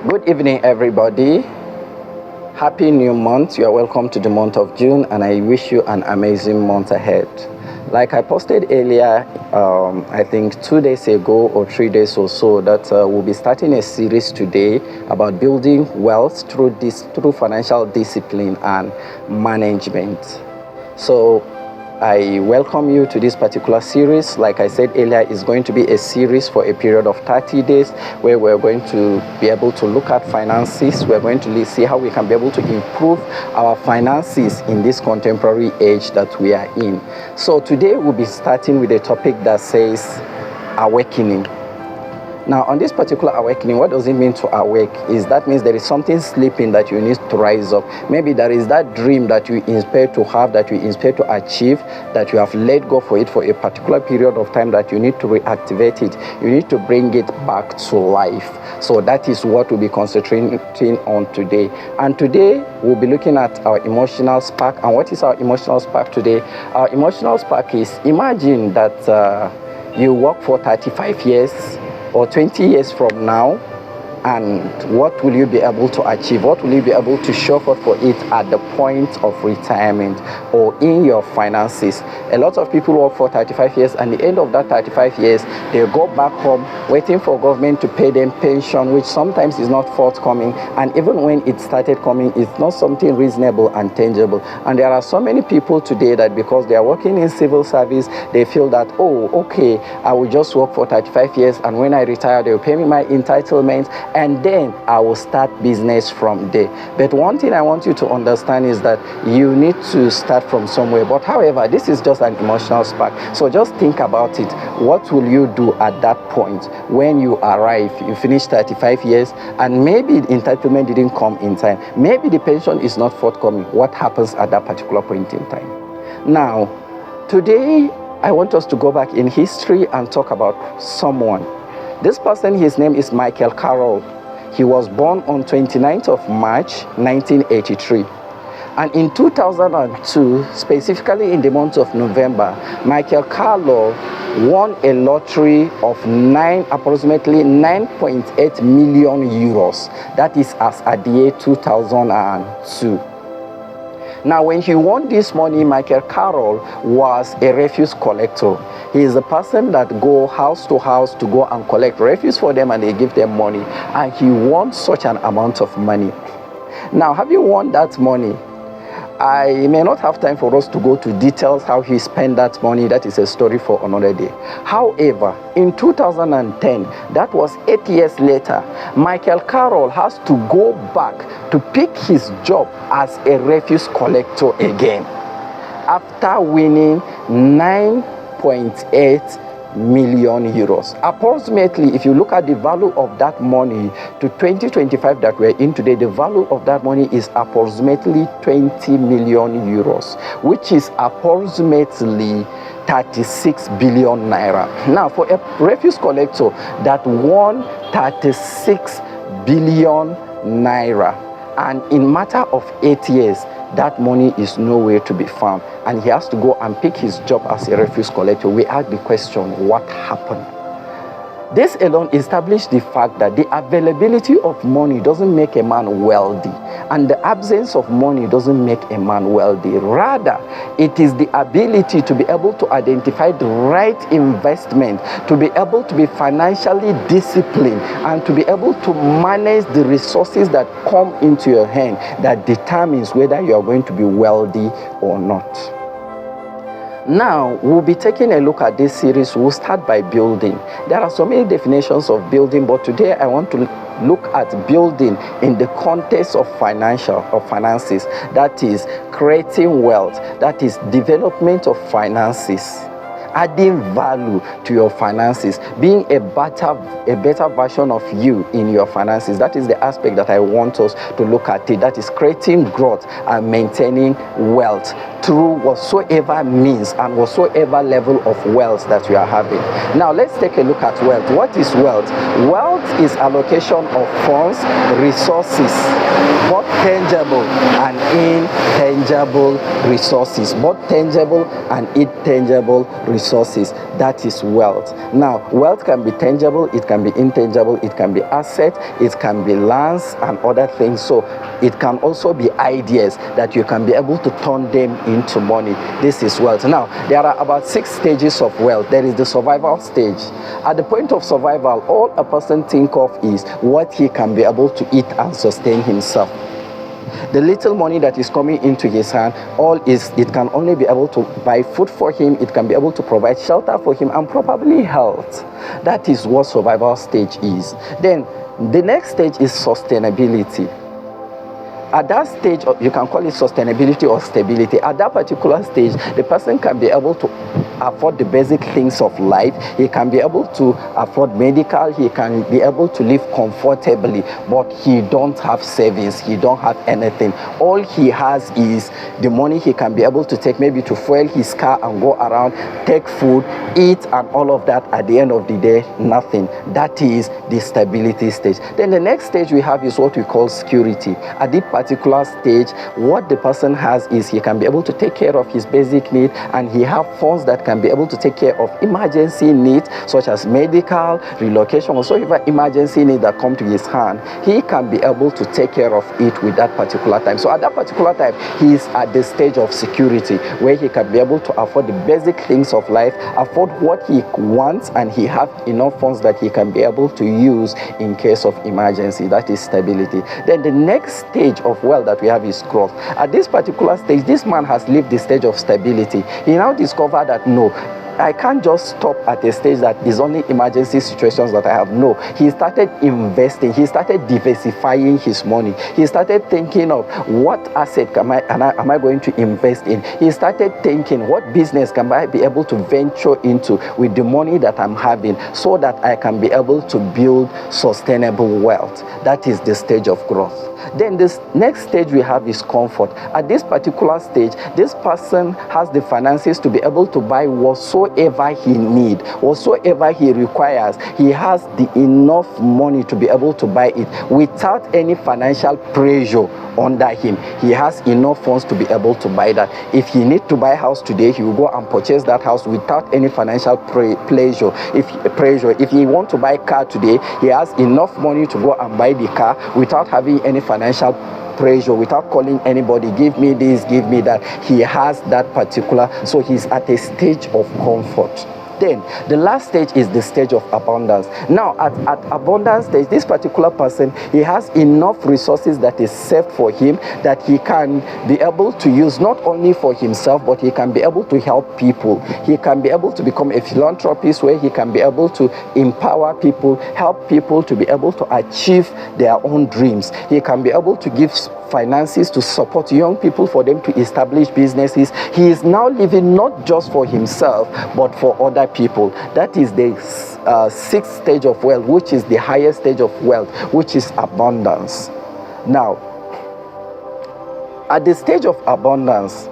Good evening, everybody. Happy new month. You are welcome to the month of June, and I wish you an amazing month ahead. Like I posted earlier, I think 2 days ago or 3 days or so, that we'll be starting a series today about building wealth through financial discipline and management. So I welcome you to this particular series. Like I said earlier, it's going to be a series for a period of 30 days where we're going to be able to look at finances. We're going to see how we can be able to improve our finances in this contemporary age that we are in. So today we'll be starting with a topic that says awakening. Now, on this particular awakening, what does it mean to awake? That means there is something sleeping that you need to rise up. Maybe there is that dream that you inspire to have, that you inspire to achieve, that you have let go for it for a particular period of time, that you need to reactivate it. You need to bring it back to life. So that is what we'll be concentrating on today. And today, we'll be looking at our emotional spark. And what is our emotional spark today? Our emotional spark is, imagine that you work for 35 years, or 20 years from now, and what will you be able to achieve? What will you be able to show for it at the point of retirement or in your finances? A lot of people work for 35 years, and at the end of that 35 years, they go back home waiting for government to pay them pension, which sometimes is not forthcoming. And even when it started coming, it's not something reasonable and tangible. And there are so many people today that because they are working in civil service, they feel that, oh, okay, I will just work for 35 years, and when I retire, they will pay me my entitlements, and then I will start business from there. But one thing I want you to understand is that you need to start from somewhere. But however, this is just an emotional spark. So just think about it. What will you do at that point when you arrive? You finish 35 years, and maybe the entitlement didn't come in time. Maybe the pension is not forthcoming. What happens at that particular point in time? Now, today, I want us to go back in history and talk about someone. This person, his name is Michael Carroll. He was born on 29th of March, 1983. And in 2002, specifically in the month of November, Michael Carroll won a lottery of approximately 9.8 million euros. That is as at the year 2002. Now, when he won this money, Michael Carroll was a refuse collector. He is the person that go house to house to go and collect refuse for them, and they give them money. And he won such an amount of money. Now, having won that money, I may not have time for us to go to details how he spent that money. That is a story for another day. However, in 2010, that was 8 years later, Michael Carroll has to go back to pick his job as a refuse collector again after winning 9.8 million euros. Approximately, if you look at the value of that money to 2025 that we're in today, the value of that money is approximately 20 million euros, which is approximately 36 billion naira. Now, for a refuse collector that won 36 billion naira, and in matter of 8 years, that money is nowhere to be found, and he has to go and pick his job as a refuse collector. We ask the question, what happened? This alone established the fact that the availability of money doesn't make a man wealthy, and the absence of money doesn't make a man wealthy. Rather, it is the ability to be able to identify the right investment, to be able to be financially disciplined, and to be able to manage the resources that come into your hand that determines whether you are going to be wealthy or not. Now, we'll be taking a look at this series. We'll start by building. There are so many definitions of building, but today I want to look at building in the context of finances. That is creating wealth. That is development of finances. Adding value to your finances, being a better version of you in your finances. That is the aspect that I want us to look at it. That is creating growth and maintaining wealth through whatsoever means and whatsoever level of wealth that you are having. Now, let's take a look at wealth. What is wealth? Wealth is allocation of funds, resources, both tangible and intangible resources, both tangible and intangible resources. resources. That is wealth. Now, wealth can be tangible, it can be intangible, it can be assets, it can be lands and other things. So it can also be ideas that you can be able to turn them into money. This is wealth. Now, there are about 6 stages of wealth. There is the survival stage. At the point of survival, all a person think of is what he can be able to eat and sustain himself. The little money that is coming into his hand, it can only be able to buy food for him, it can be able to provide shelter for him, and probably health. That is what survival stage is. Then the next stage is sustainability. At that stage, you can call it sustainability or stability. At that particular stage, the person can be able to afford the basic things of life. He can be able to afford medical. He can be able to live comfortably, but he don't have savings. He don't have anything. All he has is the money he can be able to take maybe to fuel his car and go around, take food, eat, and all of that. At the end of the day, nothing. That is the stability stage. Then the next stage we have is what we call security. At this particular stage, what the person has is he can be able to take care of his basic need, and he have funds that can be able to take care of emergency needs such as medical, relocation, or so even emergency needs that come to his hand. He can be able to take care of it with that particular time. So at that particular time, he is at the stage of security where he can be able to afford the basic things of life, afford what he wants, and he have enough funds that he can be able to use in case of emergency. That is stability. Then the next stage of wealth that we have is growth. At this particular stage, this man has lived the stage of stability. He now discovered that no, I can't just stop at a stage that is only emergency situations that I have. No, he started investing. He started diversifying his money. He started thinking of what asset am I going to invest in. He started thinking what business can I be able to venture into with the money that I'm having so that I can be able to build sustainable wealth. That is the stage of growth. Then this next stage we have is comfort. At this particular stage, this person has the finances to be able to buy whatsoever he needs, whatsoever he requires. He has the enough money to be able to buy it without any financial pressure under him. He has enough funds to be able to buy that. If he needs to buy a house today, he will go and purchase that house without any financial pressure. If he wants to buy a car today, he has enough money to go and buy the car without having any financial pressure, without calling anybody, give me this, give me that. He has that particular, so he's at a stage of comfort. Then the last stage is the stage of abundance. Now at abundance stage, this particular person, he has enough resources that is saved for him that he can be able to use not only for himself, but he can be able to help people. He can be able to become a philanthropist where he can be able to empower people, help people to be able to achieve their own dreams. He can be able to give finances to support young people for them to establish businesses. He is now living not just for himself, but for other people. That is the sixth stage of wealth, which is the highest stage of wealth, which is abundance. Now, at the stage of abundance,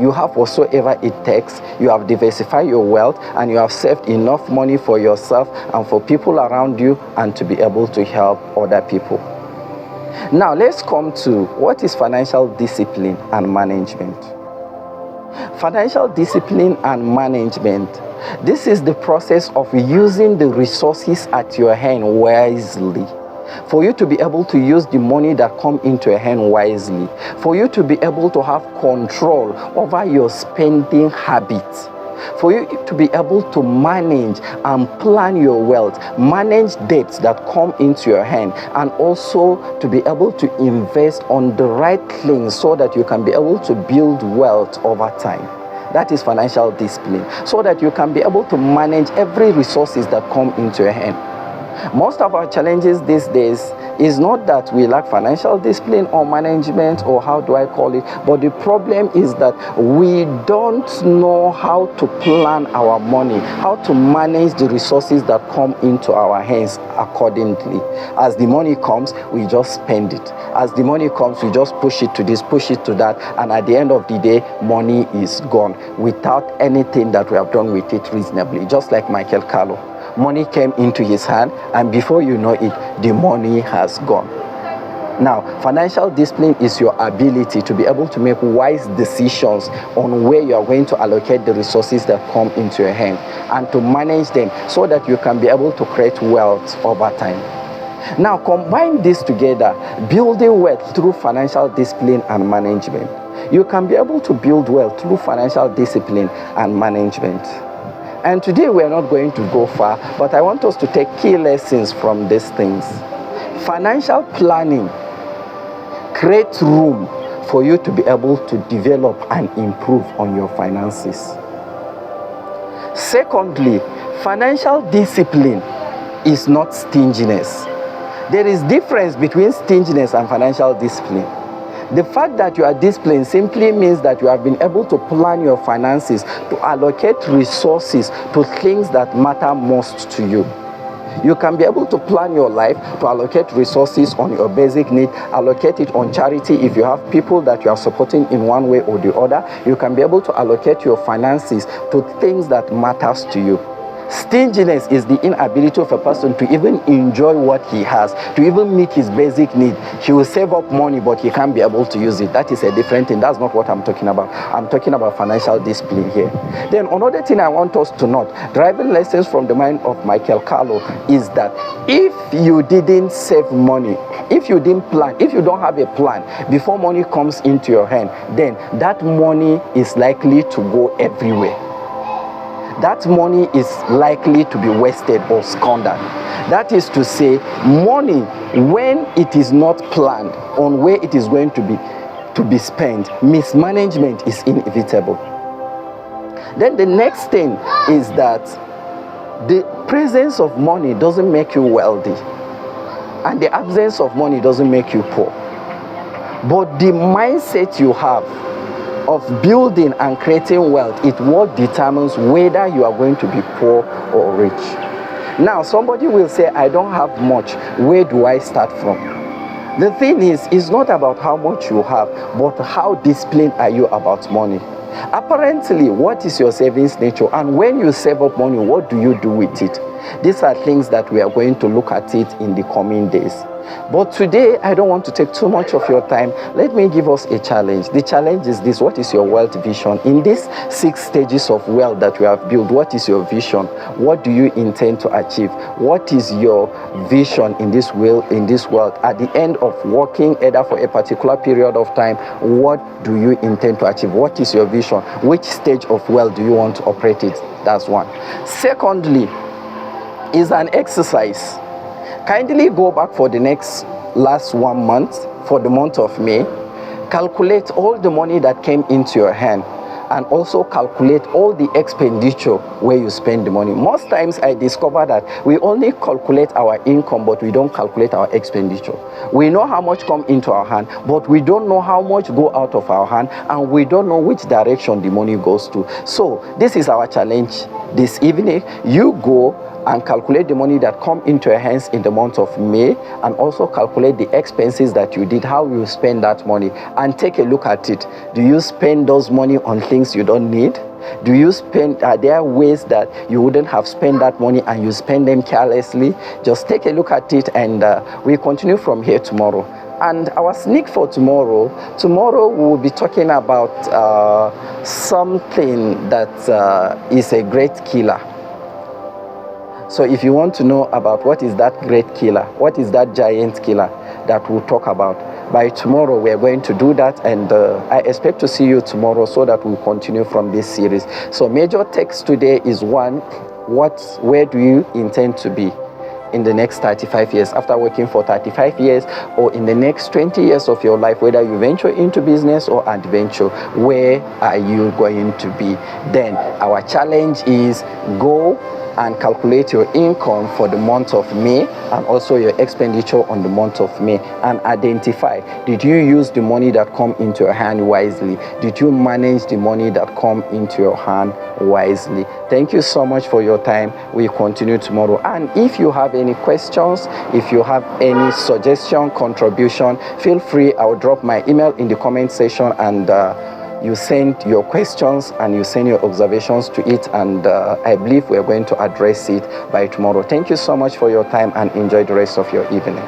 you have whatsoever it takes. You have diversified your wealth and you have saved enough money for yourself and for people around you and to be able to help other people. Now, let's come to what is financial discipline and management. Financial discipline and management. This is the process of using the resources at your hand wisely. For you to be able to use the money that come into your hand wisely. For you to be able to have control over your spending habits. For you to be able to manage and plan your wealth, manage debts that come into your hand, and also to be able to invest on the right things so that you can be able to build wealth over time. That is financial discipline, so that you can be able to manage every resources that come into your hand. Most of our challenges these days is not that we lack financial discipline or management, or how do I call it, but the problem is that we don't know how to plan our money, how to manage the resources that come into our hands accordingly. As the money comes, we just spend it. As the money comes, we just push it to this, push it to that, and at the end of the day, money is gone without anything that we have done with it reasonably, just like Michael Carlo. Money came into his hand, and before you know it, the money has gone. Now, financial discipline is your ability to be able to make wise decisions on where you are going to allocate the resources that come into your hand and to manage them so that you can be able to create wealth over time. Now, combine this together, building wealth through financial discipline and management. You can be able to build wealth through financial discipline and management. And today we are not going to go far, but I want us to take key lessons from these things. Financial planning creates room for you to be able to develop and improve on your finances. Secondly, financial discipline is not stinginess. There is difference between stinginess and financial discipline. The fact that you are disciplined simply means that you have been able to plan your finances, to allocate resources to things that matter most to you. You can be able to plan your life to allocate resources on your basic need, allocate it on charity if you have people that you are supporting in one way or the other. You can be able to allocate your finances to things that matters to you. Stinginess is the inability of a person to even enjoy what he has, to even meet his basic need. He will save up money, but he can't be able to use it. That is a different thing. That's not what I'm talking about. I'm talking about financial discipline here. Then another thing I want us to note, driving lessons from the mind of Michael Carlo, is that if you didn't save money, if you didn't plan, if you don't have a plan before money comes into your hand, then that money is likely to go everywhere. That money is likely to be wasted or squandered. That is to say, money, when it is not planned on where it is going to be spent, mismanagement is inevitable. Then the next thing is that the presence of money doesn't make you wealthy, and the absence of money doesn't make you poor. But the mindset you have of building and creating wealth is what determines whether you are going to be poor or rich. Now, somebody will say, I don't have much. Where do I start from? The thing is, it's not about how much you have, but how disciplined are you about money. Apparently, what is your savings nature? And when you save up money, what do you do with it? These are things that we are going to look at it in the coming days. But today, I don't want to take too much of your time. Let me give us a challenge. The challenge is this: what is your wealth vision? In these 6 stages of wealth that we have built, what is your vision? What do you intend to achieve? What is your vision in this world? At the end of working either for a particular period of time, what do you intend to achieve? What is your vision? Which stage of wealth do you want to operate it? That's one. Secondly, is an exercise. Kindly go back for the last 1 month, for the month of May. Calculate all the money that came into your hand, and also calculate all the expenditure where you spend the money. Most times I discover that we only calculate our income, but we don't calculate our expenditure. We know how much come into our hand, but we don't know how much go out of our hand, and we don't know which direction the money goes to. So this is our challenge this evening. You go and calculate the money that come into your hands in the month of May, and also calculate the expenses that you did, how you spend that money, and take a look at it. Do you spend those money on things you don't need? Do you spend, are there ways that you wouldn't have spent that money and you spend them carelessly? Just take a look at it, and we continue from here tomorrow. And our sneak for tomorrow we will be talking about something that is a great killer. So if you want to know about what is that great killer, what is that giant killer that we'll talk about, by tomorrow we are going to do that, and I expect to see you tomorrow so that we'll continue from this series. So major text today is one, where do you intend to be in the next 35 years, after working for 35 years, or in the next 20 years of your life, whether you venture into business or adventure, where are you going to be? Then our challenge is go and calculate your income for the month of May, and also your expenditure on the month of May, and identify, did you use the money that come into your hand wisely? Did you manage the money that come into your hand wisely? Thank you so much for your time. We continue tomorrow. And if you have any questions, if you have any suggestion, contribution, feel free. I'll drop my email in the comment section, and you send your questions and you send your observations to it, and I believe we're going to address it by tomorrow. Thank you so much for your time, and enjoy the rest of your evening.